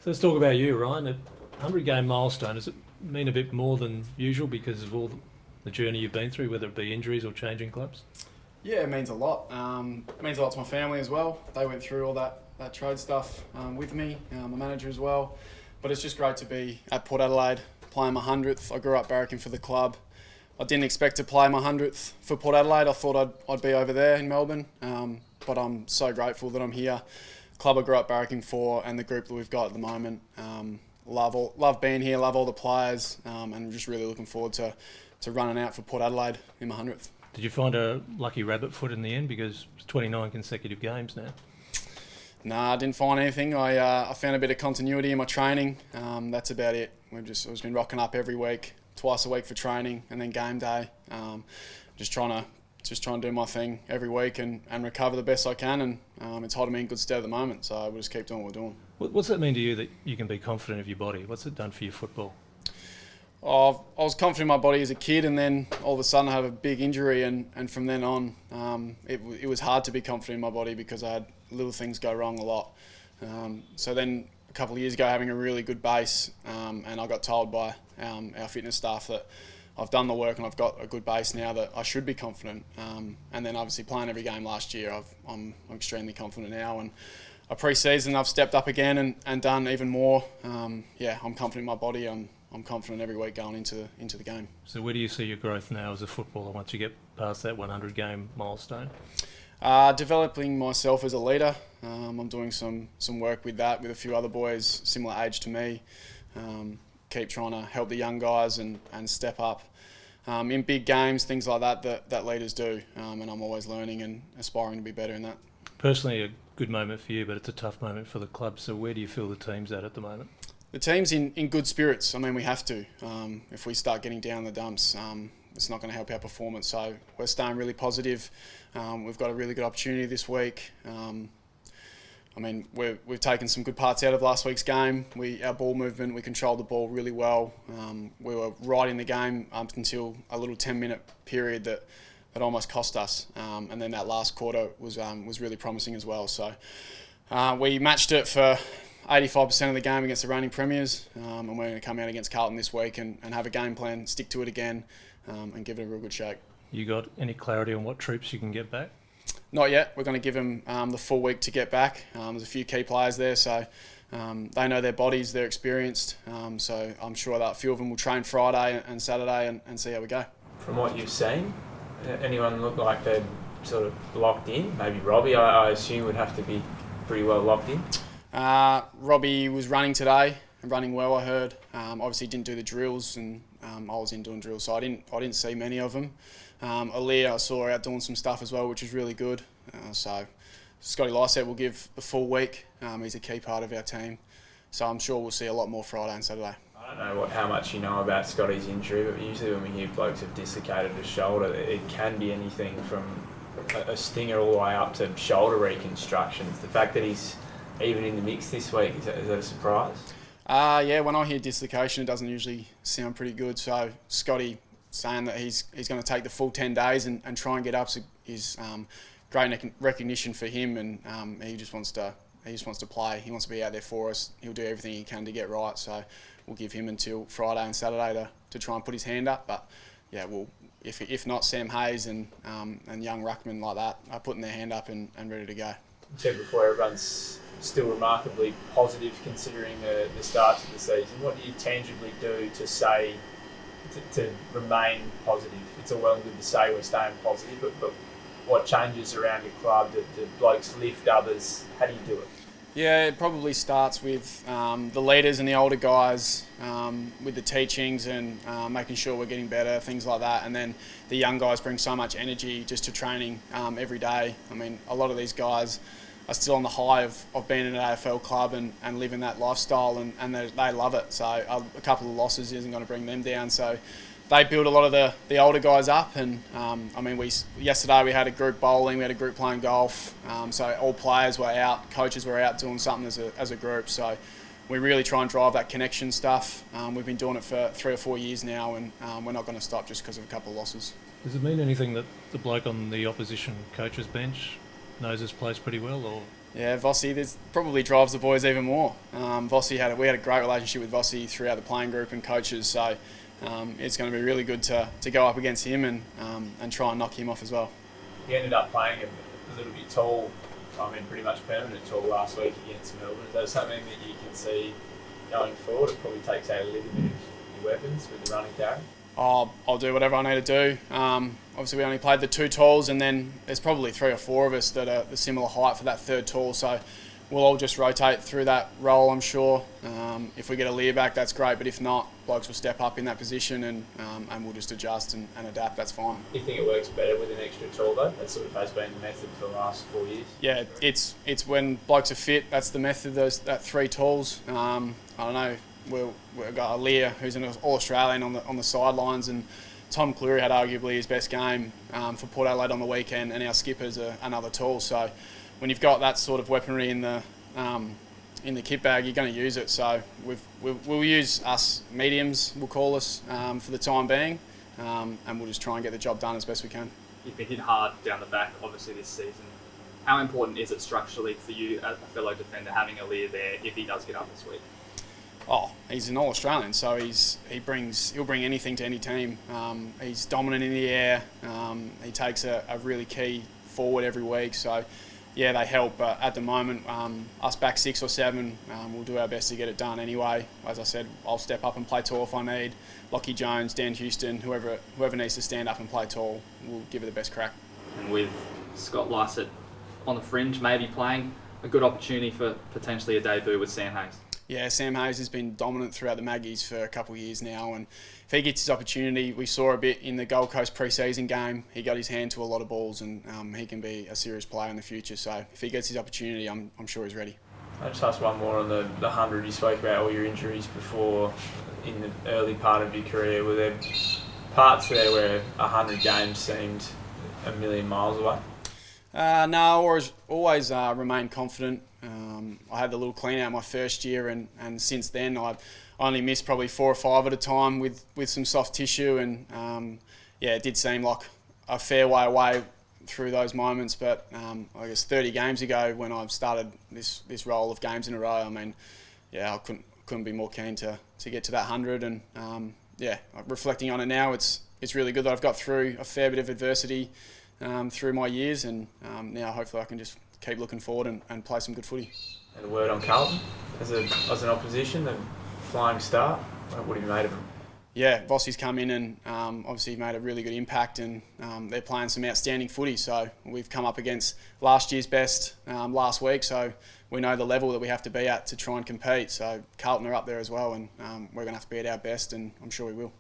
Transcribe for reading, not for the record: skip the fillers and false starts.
So let's talk about you, Ryan. A 100-game milestone, does it mean a bit more than usual because of all the journey you've been through, whether it be injuries or changing clubs? Yeah, it means a lot. It means a lot to my family as well. They went through all that trade stuff with me, my manager as well. But it's just great to be at Port Adelaide, playing my 100th. I grew up barracking for the club. I didn't expect to play my 100th for Port Adelaide. I thought I'd be over there in Melbourne. But I'm so grateful that I'm here. Club I grew up barracking for and the group that we've got at the moment. Love being here, love all the players, and I'm just really looking forward to running out for Port Adelaide in my 100th. Did you find a lucky rabbit foot in the end because it's 29 consecutive games now? Nah, I didn't find anything. I found a bit of continuity in my training. That's about it. I've just been rocking up every week, twice a week for training, and then game day. Just trying to do my thing every week and recover the best I can. And it's holding me in good stead at the moment. So we'll just keep doing what we're doing. What's that mean to you that you can be confident of your body? What's it done for your football? I was confident in my body as a kid, and then all of a sudden I have a big injury, and from then on, it was hard to be confident in my body because I had little things go wrong a lot. So then a couple of years ago, having a really good base, and I got told by our fitness staff that I've done the work and I've got a good base now that I should be confident. And then obviously playing every game last year, I'm extremely confident now. And a pre-season, I've stepped up again and done even more. I'm confident in my body. I'm confident every week going into the game. So where do you see your growth now as a footballer once you get past that 100-game milestone? Developing myself as a leader. I'm doing some work with that with a few other boys similar age to me. Keep trying to help the young guys and step up in big games, things like that leaders do. And I'm always learning and aspiring to be better in that. Personally, a good moment for you, but it's a tough moment for the club. So where do you feel the team's at the moment? The team's in good spirits. I mean, we have to. If we start getting down the dumps, it's not going to help our performance. So we're staying really positive. We've got a really good opportunity this week. We've taken some good parts out of last week's game. Our ball movement, we controlled the ball really well. We were right in the game up until a little 10-minute period that almost cost us. And then that last quarter was really promising as well. So we matched it for 85% of the game against the reigning premiers, and we're going to come out against Carlton this week and have a game plan, stick to it again, and give it a real good shake. You got any clarity on what troops you can get back? Not yet. We're going to give them the full week to get back. There's a few key players there, so they know their bodies, they're experienced, so I'm sure that a few of them will train Friday and Saturday and see how we go. From what you've seen, anyone look like they're sort of locked in? Maybe Robbie, I assume, would have to be pretty well locked in. Robbie was running today and running well, I heard. Obviously didn't do the drills, and I was in doing drills, so I didn't see many of them. Aaliyah I saw out doing some stuff as well, which is really good. So Scotty Lysett will give the full week. He's a key part of our team, so I'm sure we'll see a lot more Friday and Saturday. I don't know how much you know about Scotty's injury, but usually when we hear blokes have dislocated a shoulder, it can be anything from a stinger all the way up to shoulder reconstructions. The fact that he's even in the mix this week, is that a surprise? Yeah, when I hear dislocation, it doesn't usually sound pretty good. So Scotty saying that he's going to take the full 10 days and try and get up is great recognition for him, and he just wants to play. He wants to be out there for us. He'll do everything he can to get right. So we'll give him until Friday and Saturday to try and put his hand up. But yeah, if not, Sam Hayes and young ruckmen like that are putting their hand up and ready to go. You said before, everyone's still remarkably positive considering the starts of the season. What do you tangibly do to say to remain positive? It's all well and good to say we're staying positive, but what changes around your club? Do blokes lift others? How do you do it? Yeah, it probably starts with the leaders and the older guys, with the teachings and making sure we're getting better, things like that. And then the young guys bring so much energy just to training every day. I mean, a lot of these guys are still on the high of being in an AFL club and living that lifestyle, and they love it. So a couple of losses isn't going to bring them down. So they build a lot of the older guys up, and yesterday we had a group bowling, we had a group playing golf, so all players were out, coaches were out doing something as a group. So we really try and drive that connection stuff. We've been doing it for 3 or 4 years now, and we're not going to stop just because of a couple of losses. Does it mean anything that the bloke on the opposition coach's bench knows his place pretty well, or Yeah, Vossi, this probably drives the boys even more. We had a great relationship with Vossi throughout the playing group and coaches, so it's going to be really good to go up against him and try and knock him off as well. He ended up playing a little bit tall, pretty much permanent tall last week against Melbourne. Is that something that you can see going forward? It probably takes out a little bit of your weapons with the running carry. I'll do whatever I need to do. Obviously, we only played the 2 talls, and then there's probably 3 or 4 of us that are the similar height for that third tall. So we'll all just rotate through that role, I'm sure. If we get a Lear back, that's great. But if not, blokes will step up in that position, and we'll just adjust and adapt. That's fine. Do you think it works better with an extra tall though? That sort of has been the method for the last 4 years. Yeah, it's when blokes are fit. That's the method. That 3 talls. I don't know. We've got a Lear who's an All-Australian on the sidelines, and Tom Cleary had arguably his best game for Port Adelaide on the weekend, and our skipper's another tall. So when you've got that sort of weaponry in the kit bag, you're going to use it. So we'll use us mediums, we'll call us, for the time being, and we'll just try and get the job done as best we can. You've been hit hard down the back, obviously, this season. How important is it structurally for you as a fellow defender having a Lear there if he does get up this week? Oh, he's an All-Australian, so he'll bring anything to any team. He's dominant in the air. He takes a really key forward every week. So, yeah, they help. But at the moment, us back 6 or 7, we'll do our best to get it done anyway. As I said, I'll step up and play tall if I need. Lockie Jones, Dan Houston, whoever needs to stand up and play tall, we'll give it the best crack. And with Scott Lycett on the fringe, maybe playing, a good opportunity for potentially a debut with Sam Hayes. Yeah, Sam Hayes has been dominant throughout the Maggies for a couple of years now, and if he gets his opportunity, we saw a bit in the Gold Coast pre-season game. He got his hand to a lot of balls, and he can be a serious player in the future. So if he gets his opportunity, I'm sure he's ready. I'll just ask one more on the 100. You spoke about all your injuries before in the early part of your career. Were there parts there where 100 games seemed a million miles away? No, always remained confident. I had the little clean out my first year, and since then I only missed probably 4 or 5 at a time with some soft tissue, and it did seem like a fair way away through those moments. But I guess 30 games ago, when I started this role of games in a row, I couldn't be more keen to get to that 100. And reflecting on it now, it's really good that I've got through a fair bit of adversity through my years, and now hopefully I can just keep looking forward and play some good footy. And a word on Carlton as an opposition, the flying start. What have you made of them? Yeah, Vossi's come in and obviously made a really good impact, and they're playing some outstanding footy. So we've come up against last year's best last week, so we know the level that we have to be at to try and compete. So Carlton are up there as well, and we're going to have to be at our best, and I'm sure we will.